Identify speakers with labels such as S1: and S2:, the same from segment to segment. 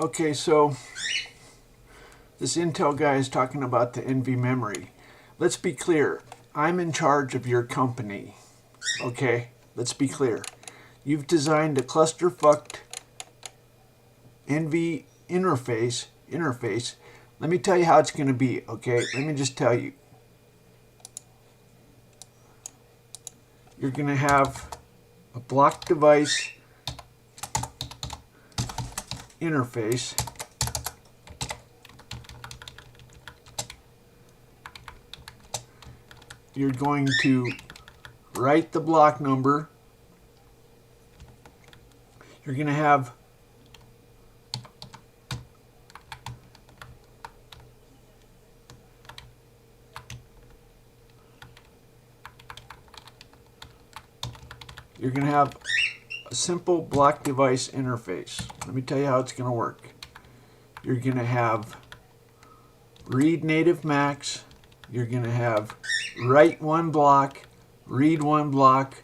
S1: Okay, so this Intel guy is talking about the NV memory. Let's be clear. I'm in charge of your company. Okay, let's be clear. You've designed a clusterfucked NV interface. Let me tell you how it's going to be, okay? Let me just tell you. You're going to have a block device interface. You're going to write the block number. You're going to have a simple block device interface. Let me tell you how it's going to work. You're going to have read native max. You're going to have write one block, read one block,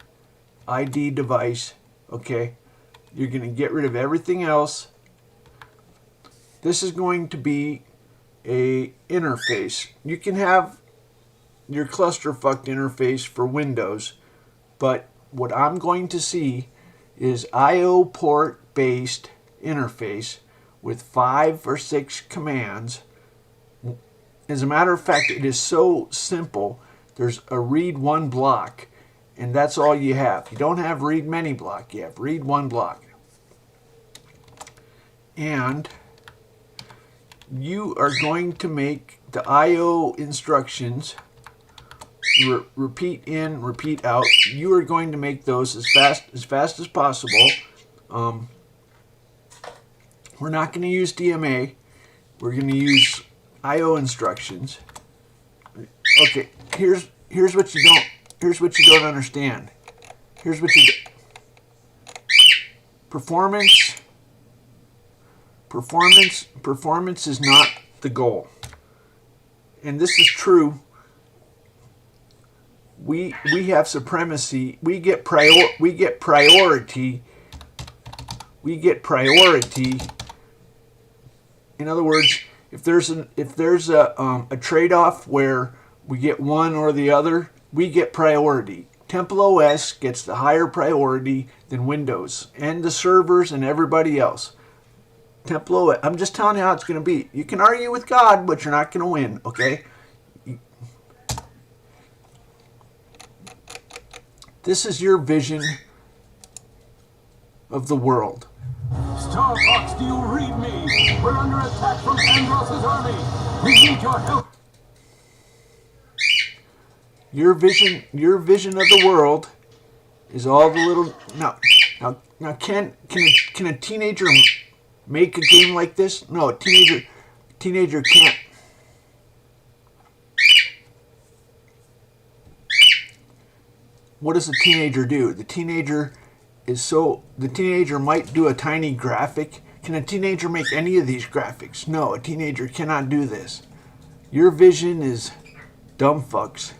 S1: ID device. Okay. You're going to get rid of everything else. This is going to be a interface. You can have your clusterfucked interface for Windows, but what I'm going to see is IO port based interface with 5 or 6 commands. As a matter of fact, it is so simple. There's a read one block, and that's all you have. You don't have read many block, you have read one block. And you are going to make the IO instructions repeat in, repeat out. You are going to make those as fast as possible. We're not going to use DMA. We're going to use IO instructions. Okay, here's what you don't understand. Here's what you performance is not the goal. And this is true. We have supremacy. We get priority. In other words, if there's a trade-off where we get one or the other, we get priority. TempleOS gets the higher priority than Windows and the servers and everybody else. TempleOS. I'm just telling you how it's going to be. You can argue with God, but you're not going to win. Okay. This is your vision of the world.
S2: Star Fox, do you read me? We're under attack from Andros' army. We need your help.
S1: Your vision of the world is all the little now. Can a teenager make a game like this? No, a teenager can't. What does a teenager do? The teenager might do a tiny graphic. Can a teenager make any of these graphics? No, a teenager cannot do this. Your vision is dumb fucks.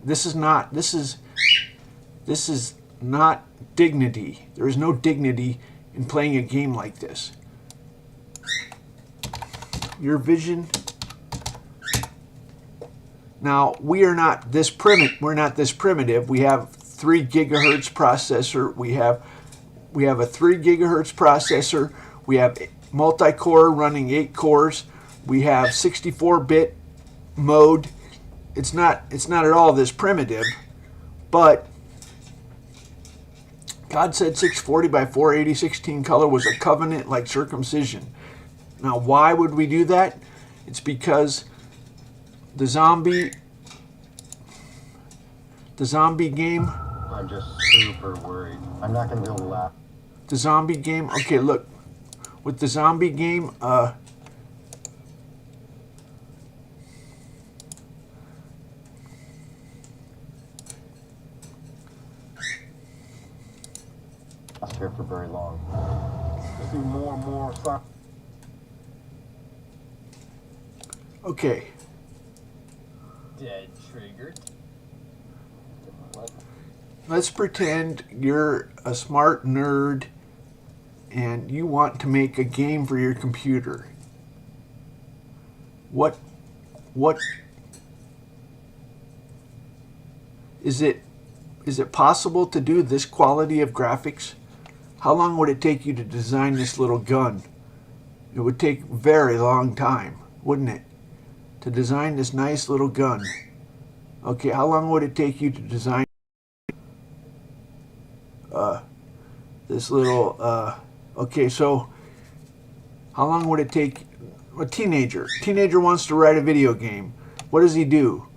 S1: This is not dignity. There is no dignity in playing a game like this. Your vision. Now, we're not this primitive. We have 3 gigahertz processor. We have a 3 gigahertz processor. We have multi-core running 8 cores. We have 64-bit mode. It's not at all this primitive, but God said 640 by 480 16 color was a covenant like circumcision. Now, why would we do that? It's because the zombie game.
S3: I'm just super worried. I'm not going to be able to laugh.
S1: The zombie game. Okay, look. With the zombie game,
S3: here for very long.
S2: I see more and more signs.
S1: okay.
S4: Dead trigger.
S1: Let's pretend you're a smart nerd and you want to make a game for your computer. What is it possible to do this quality of graphics? How long would it take you to design this little gun? It would take a very long time, wouldn't it? To design this nice little gun. Okay, how long would it take you to design this little okay, so how long would it take a teenager? Teenager wants to write a video game. What does he do?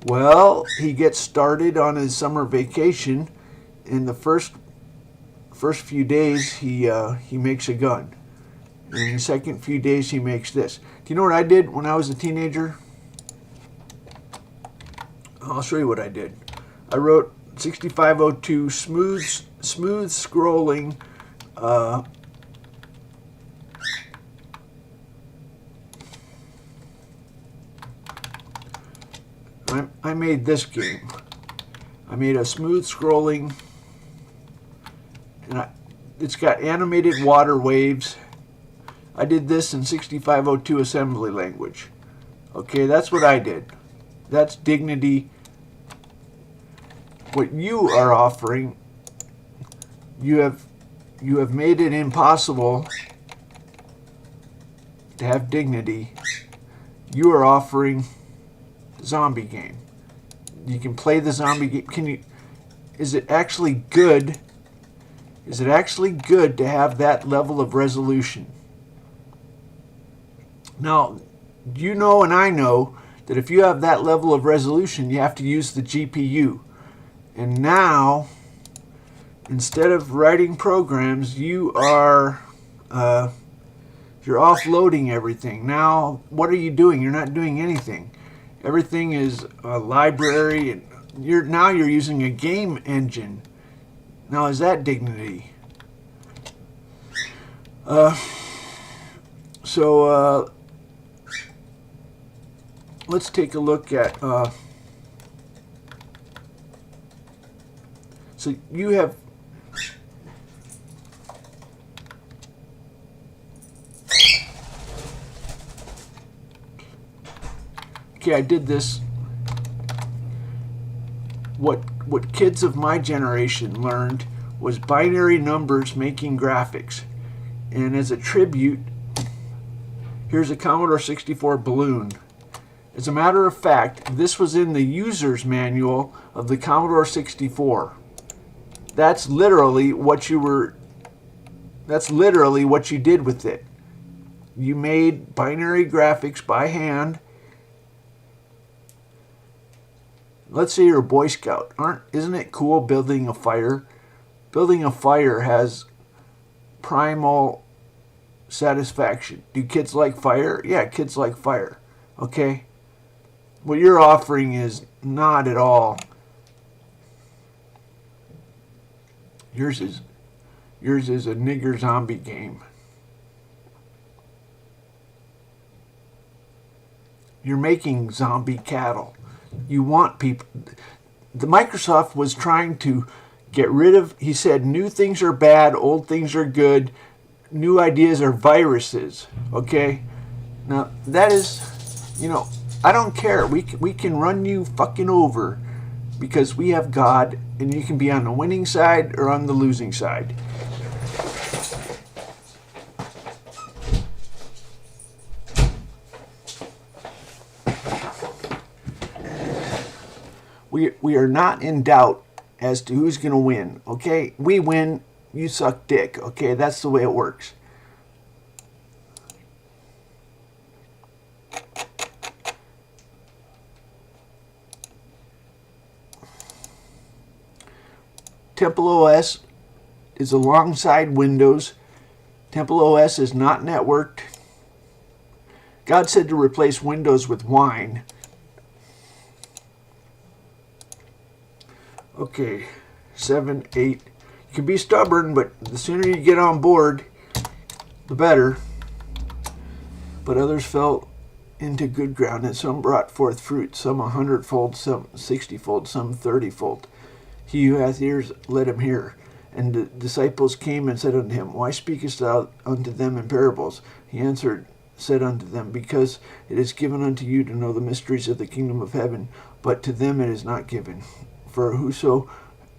S1: Well, he gets started on his summer vacation. In the first few days, he makes a gun. In the second few days, he makes this. Do you know what I did when I was a teenager? I'll show you what I did. I wrote 6502 smooth scrolling I made this game. I made a smooth scrolling, and it's got animated water waves. I did this in 6502 assembly language. Okay, that's what I did. That's Dignity. What you are offering, you have made it impossible to have dignity. You are offering zombie game. You can play the zombie game. Is it actually good? Is it actually good to have that level of resolution? Now, you know and I know that if you have that level of resolution, you have to use the GPU. And now, instead of writing programs, you're offloading everything. Now, what are you doing? You're not doing anything. Everything is a library, and you're using a game engine. Now, is that dignity? Let's take a look at. So you have. Okay, I did this. What kids of my generation learned was binary numbers making graphics. And as a tribute, here's a Commodore 64 balloon. As a matter of fact, this was in the user's manual of the Commodore 64. That's literally what you did with it. You made binary graphics by hand. Let's say you're a Boy Scout. Isn't it cool building a fire? Building a fire has primal satisfaction. Do kids like fire? Yeah, kids like fire. Okay? What you're offering is not at all. Yours is a nigger zombie game. You're making zombie cattle. You want people. The Microsoft was trying to get rid of. He said new things are bad, old things are good. New ideas are viruses. Okay, now that is, I don't care. We can run you fucking over because we have God, and you can be on the winning side or on the losing side. We are not in doubt as to who's going to win, okay? We win, you suck dick, okay? That's the way it works. TempleOS is alongside Windows. TempleOS is not networked. God said to replace Windows with wine. Okay, 7, 8. You can be stubborn, but the sooner you get on board, the better. But others fell into good ground, and some brought forth fruit, some 100-fold, some 60-fold, some 30-fold. He who hath ears, let him hear. And the disciples came and said unto him, Why speakest thou unto them in parables? He answered, said unto them, Because it is given unto you to know the mysteries of the kingdom of heaven, but to them it is not given. For whoso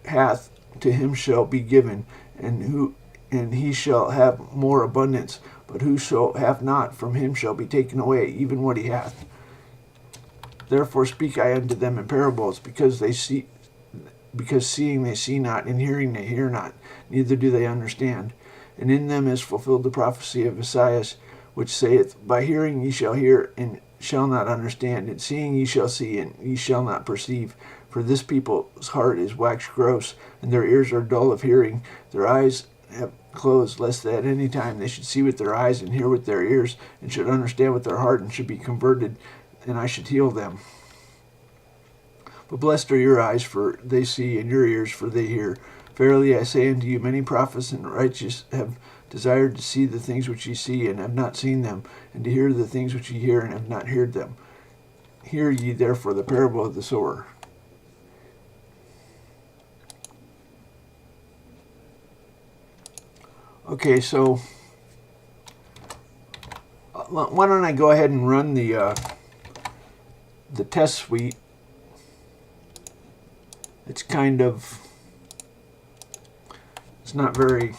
S1: hath, to him shall be given, and he shall have more abundance. But whoso hath not, from him shall be taken away, even what he hath. Therefore speak I unto them in parables, because seeing they see not, and hearing they hear not, neither do they understand. And in them is fulfilled the prophecy of Esaias, which saith, By hearing ye shall hear, and shall not understand, and seeing ye shall see, and ye shall not perceive. For this people's heart is waxed gross, and their ears are dull of hearing. Their eyes have closed, lest at any time they should see with their eyes, and hear with their ears, and should understand with their heart, and should be converted, and I should heal them. But blessed are your eyes, for they see, and your ears, for they hear. Verily I say unto you, many prophets and righteous have desired to see the things which ye see, and have not seen them, and to hear the things which ye hear, and have not heard them. Hear ye therefore the parable of the sower. Okay, so why don't I go ahead and run the test suite. It's kind of, it's not very,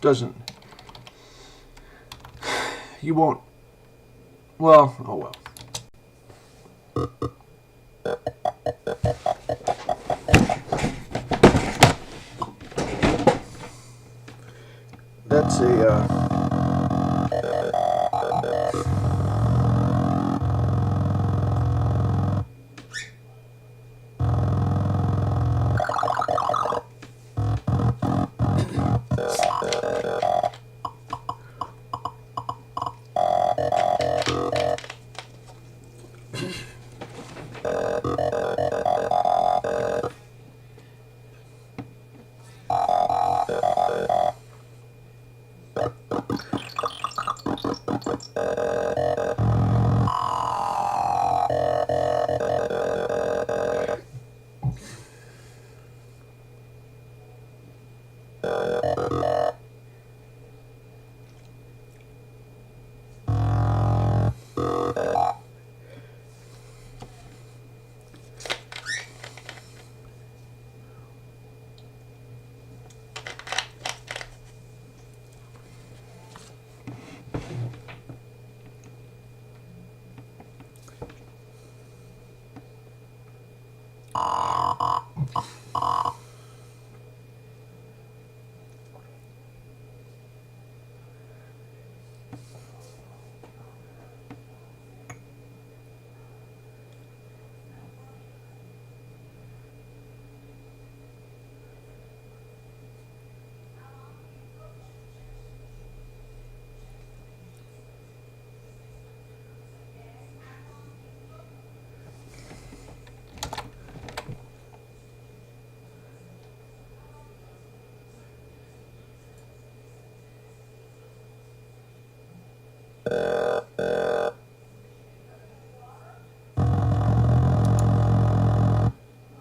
S1: doesn't, you won't, well, oh well. That's a,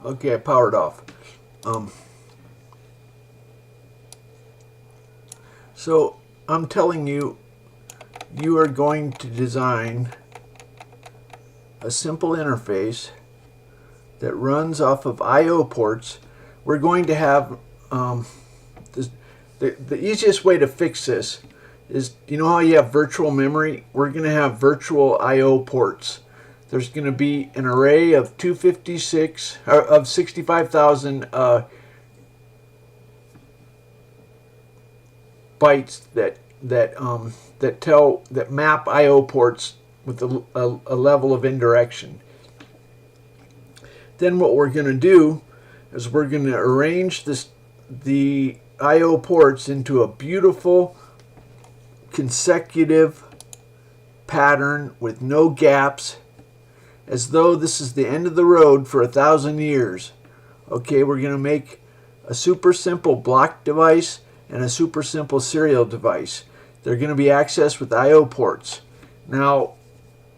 S1: okay, I powered off. So I'm telling you, you are going to design a simple interface that runs off of I/O ports. We're going to have the easiest way to fix this is, you know how you have virtual memory? We're going to have virtual I/O ports. There's going to be an array of 256 of 65,000 bytes that map I/O ports with a level of indirection. Then what we're going to do is we're going to arrange the I/O ports into a beautiful consecutive pattern with no gaps, as though this is the end of the road for 1,000 years. Okay, we're going to make a super simple block device and a super simple serial device. They're going to be accessed with I/O ports. Now,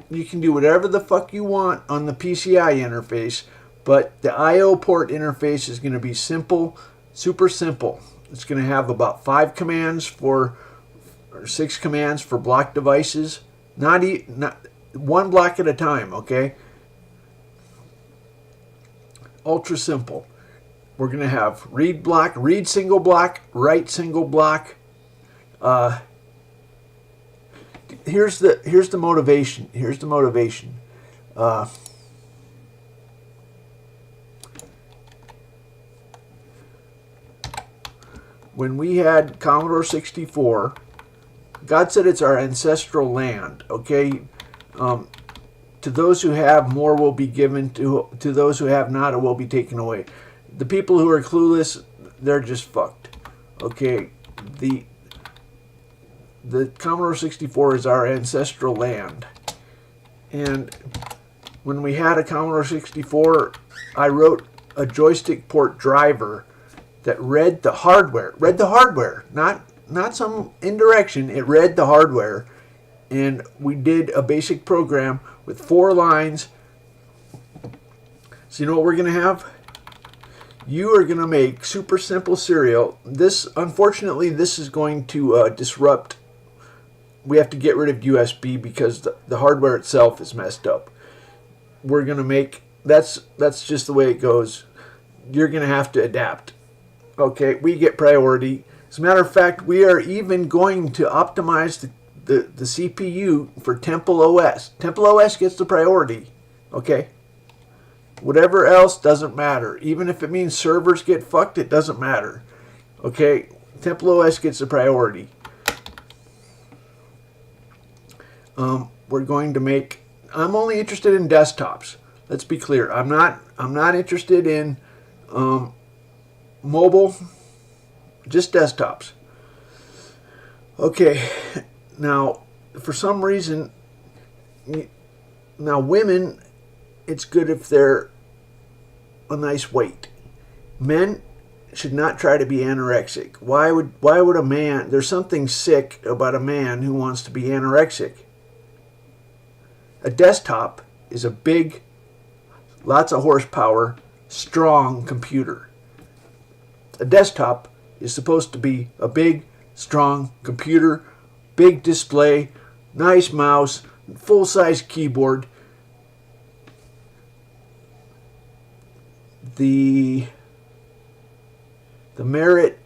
S1: you can do whatever the fuck you want on the PCI interface, but the I/O port interface is going to be simple, super simple. It's going to have about 5 commands or 6 commands for block devices. Not one block at a time, okay? Ultra simple. We're going to have read block, read single block, write single block. Here's the motivation. Here's the motivation. When we had Commodore 64, God said it's our ancestral land. Okay, to those who have, more will be given. To those who have not, it will be taken away. The people who are clueless, they're just fucked. Okay, the Commodore 64 is our ancestral land. And when we had a Commodore 64, I wrote a joystick port driver that read the hardware, not some indirection. It read the hardware, and we did a basic program with 4 lines. So you know what we're going to have? You are going to make super simple serial. Unfortunately, this is going to disrupt. We have to get rid of USB because the hardware itself is messed up. We're going to make, that's just the way it goes. You're going to have to adapt. Okay, we get priority. As a matter of fact, we are even going to optimize the CPU for TempleOS. TempleOS gets the priority. Okay? Whatever else doesn't matter. Even if it means servers get fucked, it doesn't matter. Okay? TempleOS gets the priority. We're going to make... I'm only interested in desktops. Let's be clear. I'm not interested in mobile, just desktops. Okay, now for some reason, now women, it's good if they're a nice weight. Men should not try to be anorexic. Why would a man? There's something sick about a man who wants to be anorexic. A desktop is a big, lots of horsepower, strong computer. A desktop is supposed to be a big, strong computer, big display, nice mouse, full-size keyboard. The merit,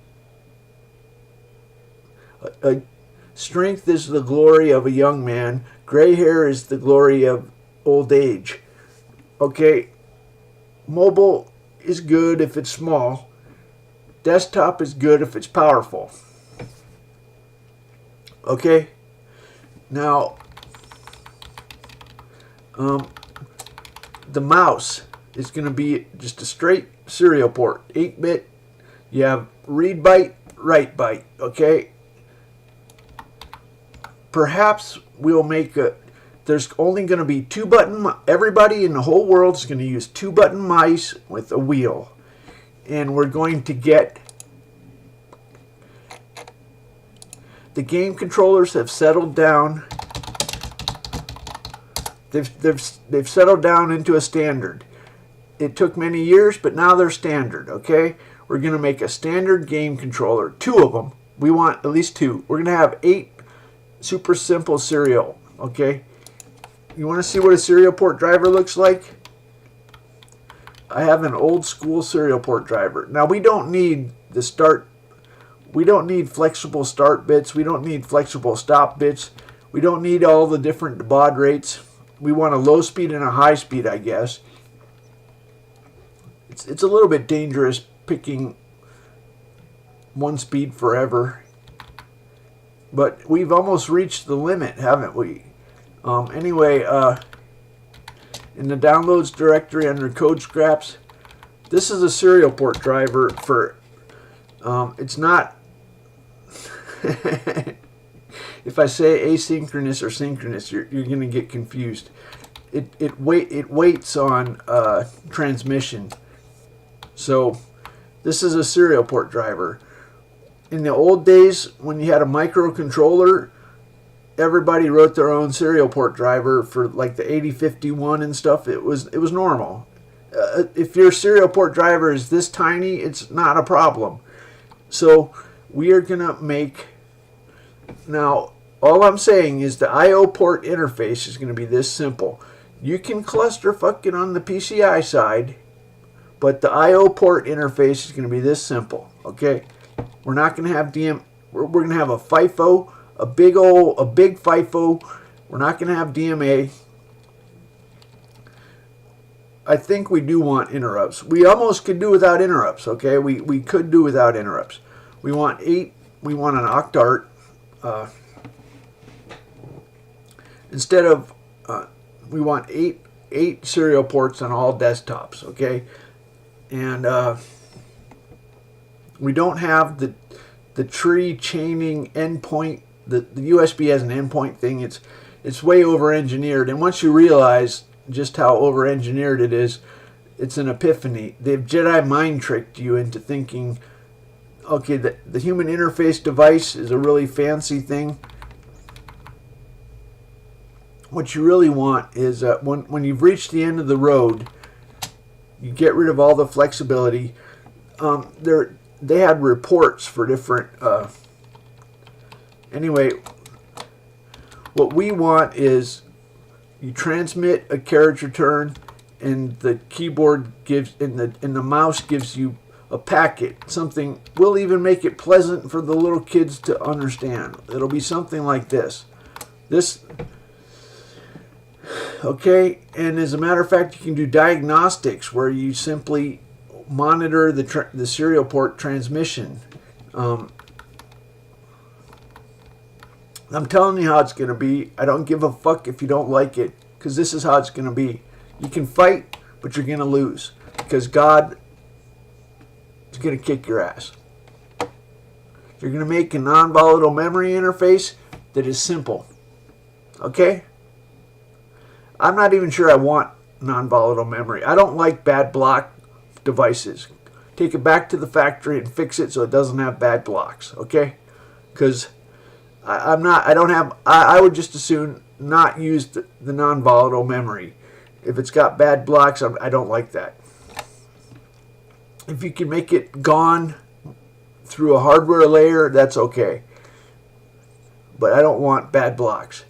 S1: strength is the glory of a young man. Gray hair is the glory of old age. Okay, mobile is good if it's small. Desktop is good if it's powerful. Okay? Now, the mouse is going to be just a straight serial port. 8-bit. You have read byte, write byte. Okay? Perhaps we'll make a... There's only going to be 2-button... Everybody in the whole world is going to use 2-button mice with a wheel. And we're going to get... The game controllers have settled down. They've settled down into a standard. It took many years, but now they're standard, okay? We're going to make a standard game controller. 2 of them. We want at least 2. We're going to have 8 super simple serial, okay? You want to see what a serial port driver looks like? I have an old school serial port driver. Now we don't need the start. We don't need flexible start bits. We don't need flexible stop bits. We don't need all the different baud rates. We want a low speed and a high speed, I guess. It's a little bit dangerous picking one speed forever. But we've almost reached the limit, haven't we? Anyway, in the downloads directory under code scraps, this is a serial port driver for, it's not, if I say asynchronous or synchronous, you're going to get confused. It waits on transmission. So this is a serial port driver. In the old days, when you had a microcontroller, everybody wrote their own serial port driver for like the 8051 and stuff. It was normal. If your serial port driver is this tiny, it's not a problem. So we are going to make, now all I'm saying is the I/O port interface is going to be this simple. You can cluster fucking on the PCI side, but the I/O port interface is going to be this simple. Okay, we're not going to have we're going to have a FIFO, a big FIFO. We're not going to have DMA. I think we do want interrupts. We almost could do without interrupts. Okay, we could do without interrupts. We want an octart instead of we want eight serial ports on all desktops. Okay, and we don't have the tree chaining endpoint. The USB has an endpoint thing. It's way over engineered, and once you realize just how over engineered it is, it's an epiphany. They've Jedi mind tricked you into thinking, okay, the human interface device is a really fancy thing. What you really want is when you've reached the end of the road, you get rid of all the flexibility. They had reports for different. Anyway, what we want is you transmit a carriage return, and the keyboard gives, and the mouse gives you a packet. Something, we'll even make it pleasant for the little kids to understand. It'll be something like this. Okay, and as a matter of fact, you can do diagnostics where you simply monitor the serial port transmission. I'm telling you how it's going to be. I don't give a fuck if you don't like it, because this is how it's going to be. You can fight, but you're going to lose, because God is going to kick your ass. You're going to make a non-volatile memory interface that is simple. Okay? I'm not even sure I want non-volatile memory. I don't like bad block devices. Take it back to the factory and fix it so it doesn't have bad blocks. Okay? Because I would just as soon not use the non-volatile memory. If it's got bad blocks, I don't like that. If you can make it gone through a hardware layer, that's okay. But I don't want bad blocks.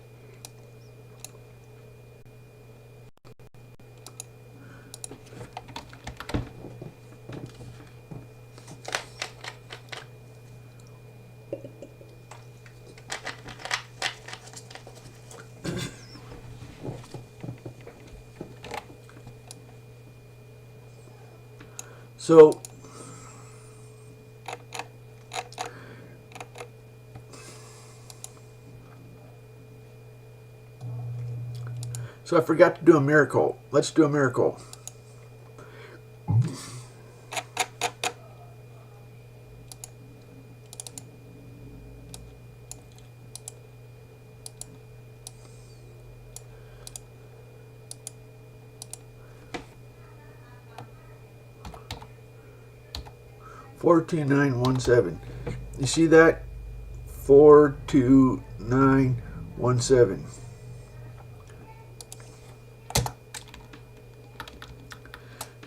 S1: So I forgot to do a miracle. Let's do a miracle. $42917. You see that? 42917.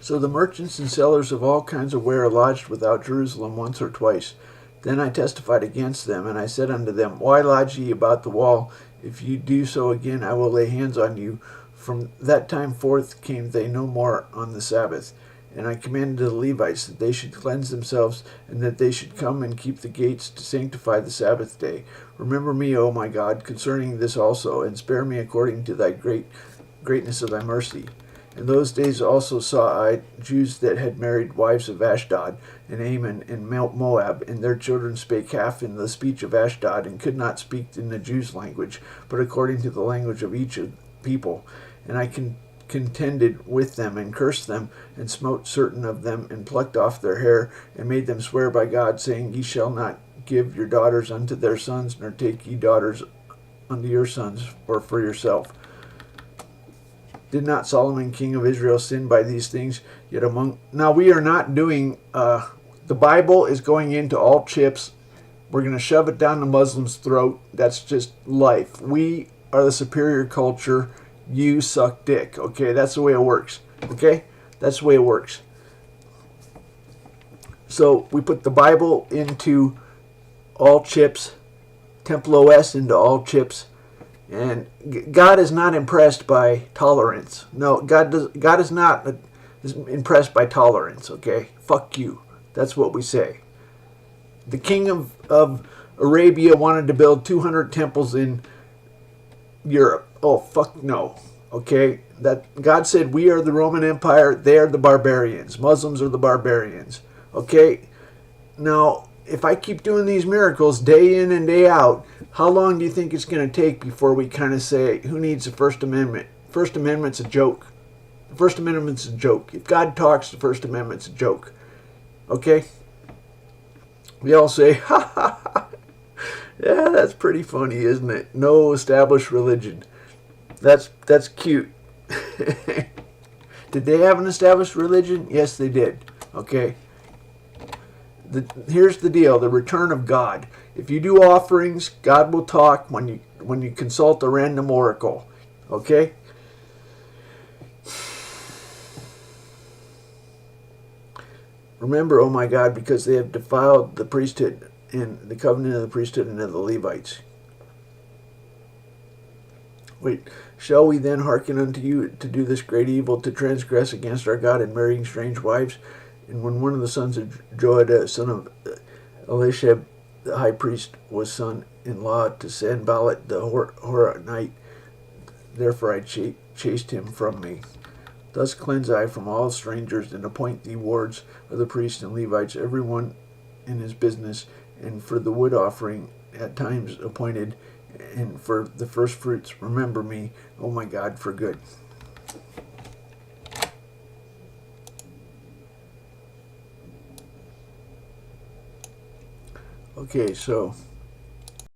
S1: So the merchants and sellers of all kinds of ware lodged without Jerusalem once or twice. Then I testified against them, and I said unto them, Why lodge ye about the wall? If you do so again, I will lay hands on you. From that time forth came they no more on the Sabbath. And I commanded the Levites that they should cleanse themselves, and that they should come and keep the gates to sanctify the Sabbath day. Remember me, O my God, concerning this also, and spare me according to thy greatness of thy mercy. In those days also saw I Jews that had married wives of Ashdod, and Ammon, and Moab, and their children spake half in the speech of Ashdod, and could not speak in the Jews' language, but according to the language of each people. And I contended with them, and cursed them, and smote certain of them, and plucked off their hair, and made them swear by God, saying, Ye shall not give your daughters unto their sons, nor take ye daughters unto your sons, or for yourself. Did not Solomon king of Israel sin by these things? Yet among... Now we are not doing... the Bible is going into all chips. We're going to shove it down the Muslim's throat. That's just life. We are the superior culture. You suck dick. Okay, that's the way it works. Okay? That's the way it works. So we put the Bible into all chips, TempleOS into all chips, and God is not impressed by tolerance. No, God is not impressed by tolerance. Okay, fuck you. That's what we say. The king of Arabia wanted to build 200 temples in Europe. Oh, fuck no. Okay? That God said we are the Roman Empire, they are the barbarians. Muslims are the barbarians. Okay? Now, if I keep doing these miracles day in and day out, how long do you think it's going to take before we kind of say, who needs the First Amendment? First Amendment's a joke. The First Amendment's a joke. If God talks, the First Amendment's a joke. Okay? We all say, ha ha ha. Yeah, that's pretty funny, isn't it? No established religion. That's cute. Did they have an established religion? Yes, they did. Okay. Here's the deal: the return of God. If you do offerings, God will talk when you consult a random oracle. Okay. Remember, oh my God, because they have defiled the priesthood and the covenant of the priesthood and of the Levites. Wait, shall we then hearken unto you to do this great evil, to transgress against our God in marrying strange wives? And when one of the sons of Joiada, son of Elishab, the high priest, was son-in-law to Sanballat the Horonite, therefore I chased him from me. Thus cleanse I from all strangers, and appoint thee wards of the priests and Levites, every one in his business, and for the wood offering at times appointed, and for the first fruits remember me, oh my God, for good. Okay, so